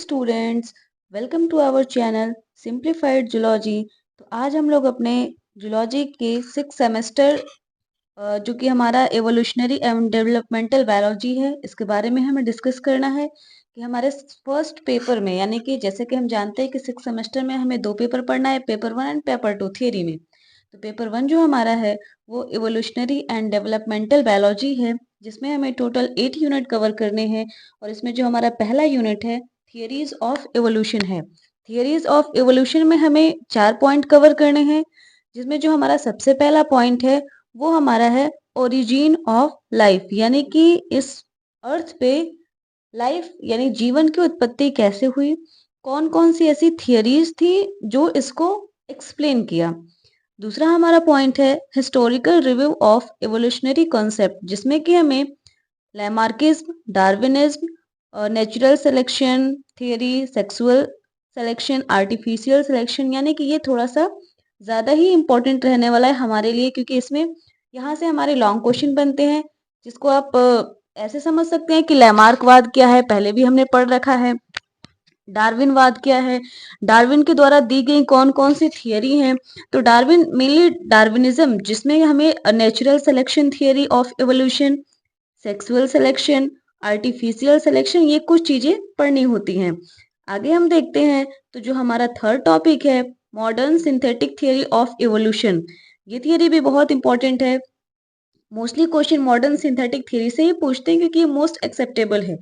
Students, welcome to our channel simplified zoology. तो आज हम लोग अपने जूलॉजी के 6 सेमेस्टर जो कि हमारा एवोल्यूशनरी एंड डेवलपमेंटल बायोलॉजी है, इसके बारे में हमें डिस्कस करना है कि हमारे फर्स्ट पेपर में, यानी कि जैसे कि हम जानते हैं कि 6 सेमेस्टर में हमें 2 पेपर पढ़ना है, पेपर 1 एंड पेपर 2 थियरी में। तो पेपर 1 जो हमारा है वो एवोल्यूशनरी एंड डेवलपमेंटल बायोलॉजी है, जिसमें हमें टोटल 8 यूनिट कवर करने हैं। और इसमें जो हमारा पहला यूनिट है थियरीज ऑफ एवोल्यूशन है। थियरीज ऑफ एवोल्यूशन में हमें 4 पॉइंट कवर करने हैं, जिसमें जो हमारा सबसे पहला पॉइंट है वो हमारा है ओरिजिन ऑफ लाइफ, यानी कि इस अर्थ पे लाइफ यानी जीवन की उत्पत्ति कैसे हुई, कौन कौन सी ऐसी थियरीज थी जो इसको एक्सप्लेन किया। दूसरा हमारा पॉइंट है historical review of evolutionary concept, जिसमें कि हमें Lamarckism, Darwinism, natural selection theory, sexual selection, artificial selection, यानी कि ये थोड़ा सा ज़्यादा ही इम्पोर्टेंट रहने वाला है हमारे लिए, क्योंकि इसमें यहाँ से हमारे लॉन्ग क्वेश्चन बनते हैं, जिसको आप ऐसे समझ सकते हैं कि लैमार्कवाद क्या है, पहले भी हमने पढ़ रखा है। डार्विनवाद क्या है, डार्विन के द्वारा दी गई कौन कौन सी थियरी हैं। तो डार्विन मेनली डार्विनिज्म, जिसमें हमें natural selection theory of evolution, sexual selection, artificial selection, ये कुछ चीजें पढ़नी होती हैं। आगे हम देखते हैं तो जो हमारा थर्ड टॉपिक है modern synthetic theory of evolution. ये थियरी भी बहुत इंपॉर्टेंट है। Mostly question modern synthetic theory से ही पूछते हैं, क्योंकि ये मोस्ट एक्सेप्टेबल है।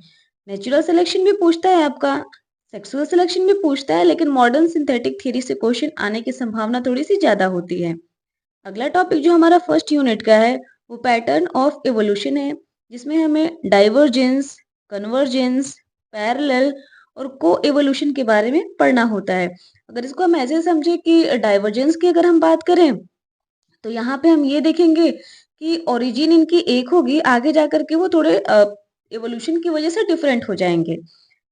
नेचुरल सिलेक्शन भी पूछता है आपका, सेक्सुअल सिलेक्शन भी पूछता है, लेकिन मॉडर्न सिंथेटिक थ्योरी से क्वेश्चन आने की संभावना थोड़ी सी ज्यादा होती है। अगला टॉपिक जो हमारा फर्स्ट यूनिट का है वो पैटर्न ऑफ एवोल्यूशन है, जिसमें हमें डाइवर्जेंस, कन्वर्जेंस, पैरेलल और को एवोल्यूशन के बारे में पढ़ना होता है। अगर इसको हम ऐसे समझे कि डाइवर्जेंस की अगर हम बात करें तो यहाँ पे हम ये देखेंगे कि ओरिजिन इनकी एक होगी, आगे जाकर के वो थोड़े एवोल्यूशन की वजह से डिफरेंट हो जाएंगे।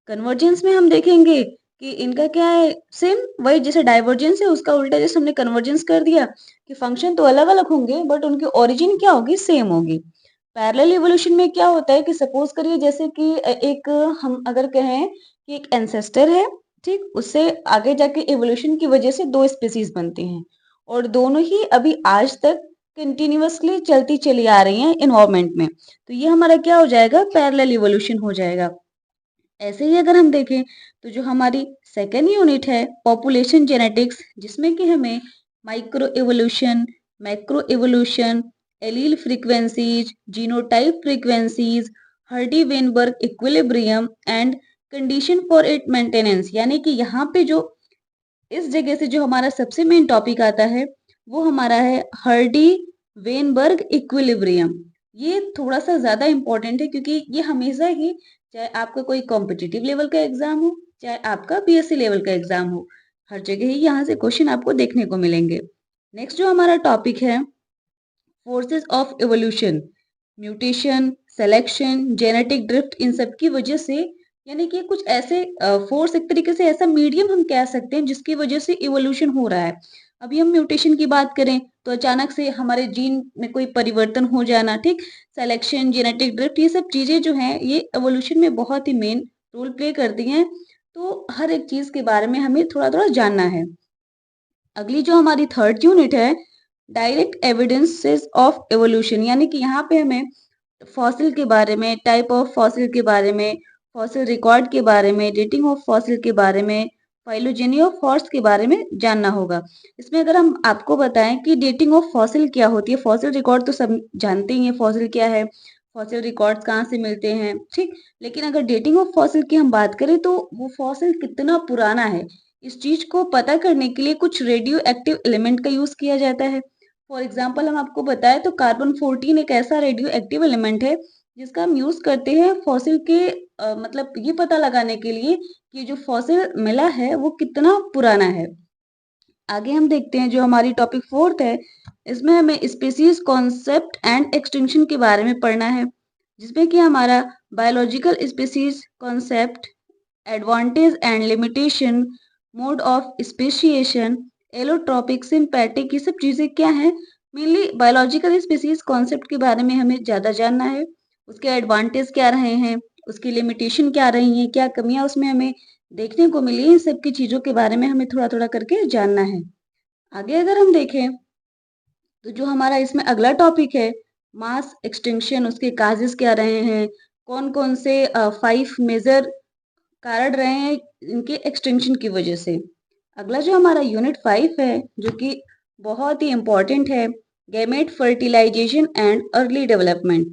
कन्वर्जेंस में हम देखेंगे कि इनका क्या है, सेम वही जैसे डाइवर्जेंस है उसका उल्टा जैसे हमने कन्वर्जेंस कर दिया कि फंक्शन तो अलग अलग होंगे बट उनकी ओरिजिन क्या होगी, सेम होगी। पैरेलल इवोल्यूशन में क्या होता है कि सपोज करिए जैसे कि एक हम अगर कहें कि एक एंसेस्टर है, ठीक, उससे आगे जाके इवोल्यूशन की वजह से 2 स्पीसीज बनती हैं और दोनों ही अभी आज तक कंटिन्यूअसली चलती चली आ रही हैं इन्वायरमेंट में। तो ये हमारा क्या हो जाएगा, पैरेलल इवोल्यूशन हो जाएगा। ऐसे ही अगर हम देखें तो जो हमारी सेकेंड यूनिट है पॉपुलेशन जेनेटिक्स, जिसमें कि हमें micro evolution, macro evolution, allele frequencies, genotype frequencies, Hardy Weinberg equilibrium and condition for it maintenance, यानी कि यहाँ पे जो इस जगह से जो हमारा सबसे मेन टॉपिक आता है वो हमारा है हर्डी वेनबर्ग इक्विलिब्रियम। ये थोड़ा सा ज्यादा इंपॉर्टेंट है, क्योंकि ये हमेशा ही, चाहे आपका कोई कॉम्पिटिटिव लेवल का एग्जाम हो चाहे आपका बीएससी लेवल का एग्जाम हो, हर जगह ही यहाँ से क्वेश्चन आपको देखने को मिलेंगे। नेक्स्ट जो हमारा टॉपिक है forces of evolution, mutation, selection, genetic drift, इन सब की वजह से, यानी कि कुछ ऐसे फोर्स, एक तरीके से ऐसा मीडियम हम कह सकते हैं जिसकी वजह से इवोल्यूशन हो रहा है। अभी हम म्यूटेशन की बात करें तो अचानक से हमारे जीन में कोई परिवर्तन हो जाना, ठीक, सिलेक्शन, जेनेटिक ड्रिफ्ट, ये सब चीजें जो हैं ये एवोल्यूशन में बहुत ही मेन रोल प्ले करती हैं। तो हर एक चीज के बारे में हमें थोड़ा थोड़ा जानना है। अगली जो हमारी थर्ड यूनिट है डायरेक्ट एविडेंसेस ऑफ एवोल्यूशन, यानी कि यहाँ पे हमें फॉसिल के बारे में, टाइप ऑफ फॉसिल के बारे में, फॉसिल रिकॉर्ड के बारे में, डेटिंग ऑफ फॉसिल के बारे में, फाइलोजेनी ऑफ फॉर्स के बारे में जानना होगा। इसमें अगर हम आपको बताएं कि डेटिंग ऑफ फॉसिल क्या होती है, फॉसिल रिकॉर्ड तो सब जानते ही हैं फॉसिल क्या है, फॉसिल रिकॉर्ड्स कहाँ से मिलते हैं, ठीक, लेकिन अगर डेटिंग ऑफ फॉसिल की हम बात करें तो वो फॉसिल कितना पुराना है, इस चीज को पता करने के लिए कुछ रेडियो एक्टिव एलिमेंट का यूज किया जाता है। फॉर एग्जाम्पल हम आपको बताएं तो कार्बन 14 एक ऐसा रेडियो एक्टिव एलिमेंट है जिसका हम यूज करते हैं फॉसिल के मतलब ये पता लगाने के लिए कि जो फॉसिल मिला है वो कितना पुराना है। आगे हम देखते हैं जो हमारी टॉपिक फोर्थ है, इसमें हमें स्पीसीज कॉन्सेप्ट एंड एक्सटिंक्शन के बारे में पढ़ना है, जिसमें कि हमारा biological species concept, advantage and limitation, mode of speciation, allotropic, sympathetic, ये सब चीजें क्या हैं, मेनली बायोलॉजिकल स्पीसीज कॉन्सेप्ट के बारे में हमें ज्यादा जानना है। उसके एडवांटेज क्या रहे हैं, उसकी लिमिटेशन क्या रही हैं, क्या कमियाँ उसमें हमें देखने को मिली, इन सब की चीज़ों के बारे में हमें थोड़ा-थोड़ा करके जानना है। आगे अगर हम देखें, तो जो हमारा इसमें अगला टॉपिक है, मास एक्सटिंक्शन, उसके काज़ेज़ क्या रहे हैं, कौन-कौन से 5 मेजर कारण रहे हैं इनके एक्सटिंक्शन की वजह से। अगला जो हमारा यूनिट 5 है, जो कि बहुत ही इम्पोर्टेंट है, gamete fertilization and early development.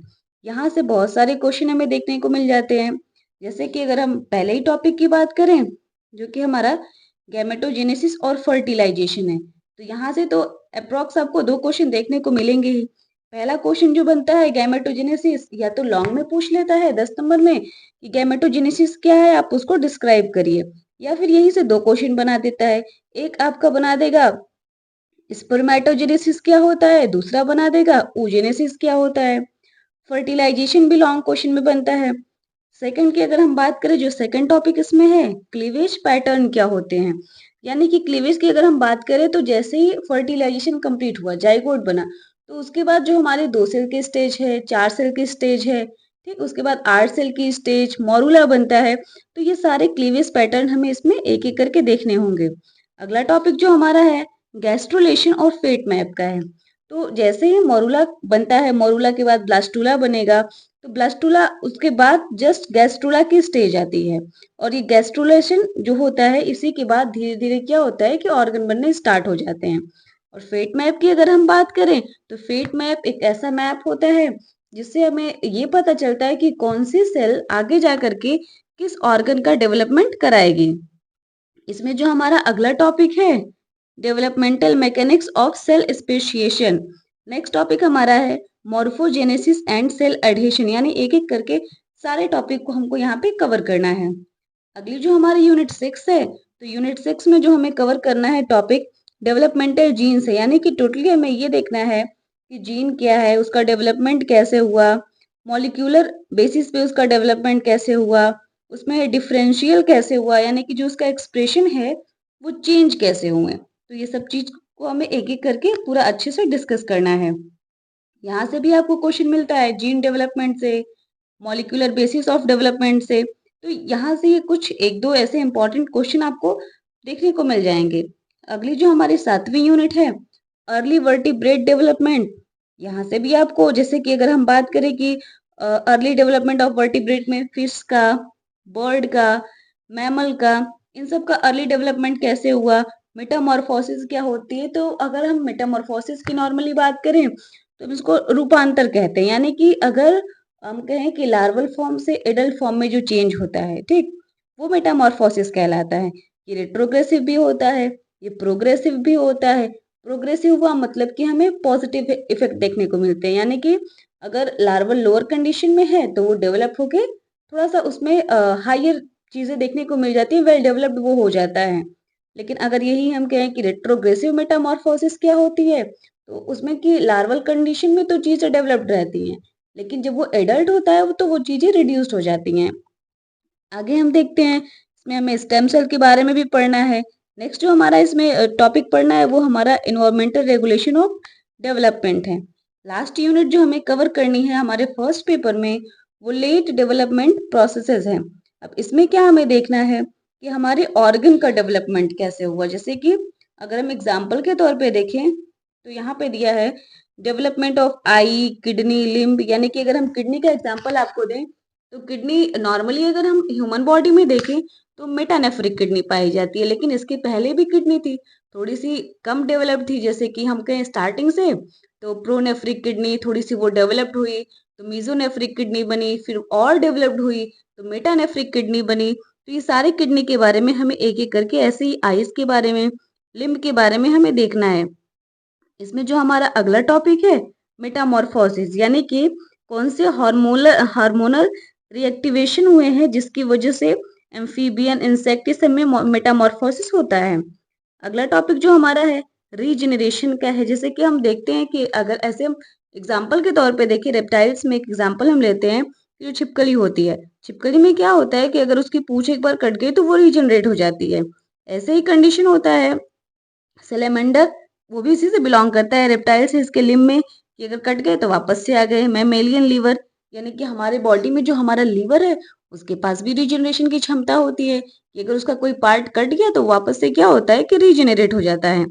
यहाँ से बहुत सारे क्वेश्चन हमें देखने को मिल जाते हैं। जैसे कि अगर हम पहले ही टॉपिक की बात करें, जो कि हमारा गैमेटोजेनेसिस और फर्टिलाइजेशन है, तो यहाँ से तो अप्रॉक्स आपको 2 क्वेश्चन देखने को मिलेंगे ही। पहला क्वेश्चन जो बनता है गैमेटोजेनेसिस, या तो लॉन्ग में पूछ लेता है 10 नंबर में कि गैमेटोजेनेसिस क्या है, आप उसको डिस्क्राइब करिए, या फिर यहीं से 2 क्वेश्चन बना देता है। एक आपका बना देगा स्पर्मेटोजेनेसिस क्या होता है, दूसरा बना देगा oogenesis क्या होता है। फर्टिलाइजेशन भी लॉन्ग क्वेश्चन में बनता है। सेकंड की अगर हम बात करें, जो सेकंड टॉपिक इसमें है, क्लीवेज पैटर्न क्या होते हैं। यानी कि क्लीवेज की अगर हम बात करें, तो जैसे ही फर्टिलाइजेशन कंप्लीट हुआ, जाइगोट बना, तो उसके बाद जो हमारे 2 सेल के स्टेज है, 4 सेल के स्टेज है, ठीक, उसके बाद 8 सेल की स्टेज, मॉरूला बनता है। तो ये सारे क्लीवेज पैटर्न हमें इसमें एक-एक करके देखने होंगे। अगला टॉपिक जो हमारा है, गैस्ट्रोलेशन और फेट मैप का है। तो जैसे ही मॉरूला बनता है, मॉरूला के बाद ब्लास्टुला बनेगा, तो ब्लास्टुला उसके बाद जस्ट गैस्ट्रुला की स्टेज आती है, और ये गैस्ट्रुलेशन जो होता है, इसी के बाद धीरे धीरे क्या होता है कि ऑर्गन बनने स्टार्ट हो जाते हैं। और फेट मैप की अगर हम बात करें, तो फेट मैप एक ऐसा मैप होता है जिससे हमें ये पता चलता है कि कौन सी सेल आगे जा करके किस ऑर्गन का डेवलपमेंट कराएगी। इसमें जो हमारा अगला टॉपिक है, developmental mechanics of cell speciation. Next topic हमारा है मॉर्फोजेनेसिस एंड सेल एडहेशन, यानी एक एक करके सारे टॉपिक को हमको यहाँ पे कवर करना है। अगली जो हमारी यूनिट 6 है, तो यूनिट 6 में जो हमें कवर करना है टॉपिक डेवलपमेंटल जीन्स है, यानी कि टोटली हमें ये देखना है कि जीन क्या है, उसका डेवलपमेंट कैसे हुआ, मॉलिक्यूलर बेसिस पे उसका डेवलपमेंट कैसे हुआ, उसमें डिफरेंशियल कैसे हुआ, यानी कि जो उसका एक्सप्रेशन है वो चेंज कैसे हुए। तो ये सब चीज को हमें एक एक करके पूरा अच्छे से डिस्कस करना है। यहाँ से भी आपको क्वेश्चन मिलता है जीन डेवलपमेंट से, मॉलिक्यूलर बेसिस ऑफ डेवलपमेंट से। तो यहाँ से ये कुछ एक दो ऐसे इंपॉर्टेंट क्वेश्चन आपको देखने को मिल जाएंगे। अगली जो हमारी 7वीं यूनिट है, अर्ली वर्टिब्रेट डेवलपमेंट। यहाँ से भी आपको, जैसे कि अगर हम बात करें कि अर्ली डेवलपमेंट ऑफ वर्टिब्रेट में फिश का, बर्ड का, मैमल का, इन सब का अर्ली डेवलपमेंट कैसे हुआ, मेटामॉर्फोसिस क्या होती है। तो अगर हम मेटामॉर्फोसिस की नॉर्मली बात करें, तो हम इसको रूपांतर कहते हैं, यानी कि अगर हम कहें कि लार्वल फॉर्म से एडल्ट फॉर्म में जो चेंज होता है, ठीक, वो मेटामॉर्फोसिस कहलाता है। ये रेट्रोग्रेसिव भी होता है, ये प्रोग्रेसिव भी होता है। प्रोग्रेसिव हुआ मतलब कि हमें पॉजिटिव इफेक्ट देखने को मिलते हैं, यानी कि अगर लार्वल लोअर कंडीशन में है, तो वो डेवलप होके थोड़ा सा उसमें हायर चीजें देखने को मिल जाती है, वेल डेवलप्ड वो हो जाता है। लेकिन अगर यही हम कहें कि रेट्रोग्रेसिव मेटामॉर्फोसिस क्या होती है, तो उसमें कि लार्वल कंडीशन में तो चीजें डेवलप्ड रहती हैं, लेकिन जब वो एडल्ट होता है, तो वो चीजें रिड्यूस्ड हो जाती हैं। आगे हम देखते हैं, इसमें हमें स्टेम सेल के बारे में भी पढ़ना है। नेक्स्ट जो हमारा इसमें टॉपिक पढ़ना है, वो हमारा इन्वायरमेंटल रेगुलेशन ऑफ डेवलपमेंट है। लास्ट यूनिट जो हमें कवर करनी है हमारे फर्स्ट पेपर में, वो लेट डेवलपमेंट प्रोसेसेस है। अब इसमें क्या हमें देखना है कि हमारे ऑर्गन का डेवलपमेंट कैसे हुआ। जैसे कि अगर हम एग्जाम्पल के तौर पे देखें, तो यहाँ पे दिया है development of I, kidney, limb. यानी कि अगर हम किडनी का एग्जाम्पल आपको दें, तो किडनी नॉर्मली अगर हम ह्यूमन बॉडी में देखें, तो मेटानेफ्रिक किडनी पाई जाती है, लेकिन इसके पहले भी किडनी थी, थोड़ी सी कम डेवलप थी। जैसे कि हम कहें स्टार्टिंग से, तो प्रोनेफ्रिक किडनी थोड़ी सी वो डेवलप्ड हुई, तो मीजोनेफ्रिक किडनी बनी, फिर और डेवलप्ड हुई, तो मेटानेफ्रिक किडनी बनी। तो ये सारे किडनी के बारे में हमें एक एक करके, ऐसे ही आइज के बारे में, लिम्ब के बारे में हमें देखना है। इसमें जो हमारा अगला टॉपिक है, मेटामॉर्फोसिस, यानी कि कौन से हार्मोनल रिएक्टिवेशन हुए हैं जिसकी वजह से एम्फीबियन, इंसेक्ट, इस सब में मेटामॉर्फोसिस होता है। अगला टॉपिक जो हमारा है, रीजनरेशन का है। जैसे कि हम देखते हैं कि अगर ऐसे हम एग्जाम्पल के तौर पे देखें, रेप्टाइल्स में एक एग्जाम्पल हम लेते हैं कि जो छिपकली होती है, छिपकली में क्या होता है कि अगर उसकी पूंछ एक बार कट गई, तो वो रीजनरेट हो जाती है। ऐसे ही कंडीशन होता है सेलेमेंडर, वो भी इसी से बिलोंग करता है, रेप्टाइल से। इसके लिम्ब में कि अगर कट गए तो वापस से आ गए। मैमेलियन लीवर, यानी कि हमारे बॉडी में जो हमारा लीवर है, उसके पास भी रीजनरेशन की क्षमता होती है कि अगर उसका कोई पार्ट कट गया तो वापस से क्या होता है कि रीजनरेट हो जाता है।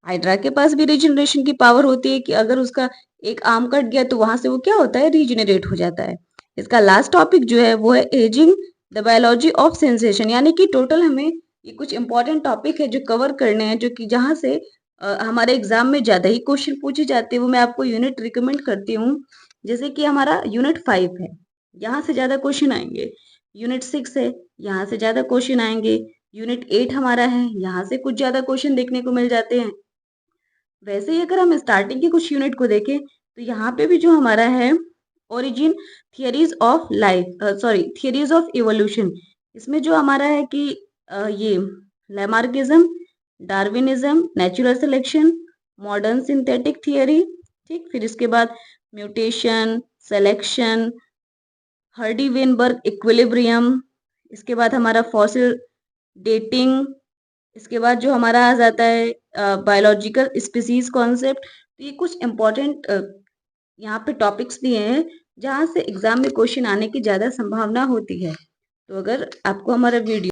हाइड्रा के पास भी रीजनरेशन की पावर होती है कि अगर उसका एक आर्म कट गया तो वहां से वो क्या होता है, रीजनरेट हो जाता है। इसका लास्ट टॉपिक जो है वो है ageing the biology of sensation, यानी कि टोटल हमें ये कुछ इंपॉर्टेंट टॉपिक है जो कवर करने हैं, जो कि जहाँ से हमारे एग्जाम में ज्यादा ही क्वेश्चन पूछे जाते हैं। वो मैं आपको यूनिट रिकमेंड करती हूँ। जैसे कि हमारा यूनिट 5 है, यहाँ से ज्यादा क्वेश्चन आएंगे। यूनिट 6 है, यहाँ से ज्यादा क्वेश्चन आएंगे। यूनिट 8 हमारा है, यहाँ से कुछ ज्यादा क्वेश्चन देखने को मिल जाते हैं। वैसे ही अगर हम स्टार्टिंग के कुछ यूनिट को देखें तो यहाँ पे भी जो हमारा है origin theories of life, sorry theories of evolution, इसमें जो हमारा है कि ये Lamarckism, Darwinism, natural selection, modern synthetic theory, ठीक। फिर इसके बाद mutation, selection, Hardy Weinberg equilibrium, इसके बाद हमारा फॉसिल डेटिंग, इसके बाद जो हमारा आ जाता है बायोलॉजिकल स्पीसीज कॉन्सेप्ट। तो ये कुछ इंपॉर्टेंट यहाँ पे टॉपिक्स दिए हैं जहाँ से एग्जाम में क्वेश्चन आने की ज्यादा संभावना होती है। तो अगर आपको हमारा वीडियो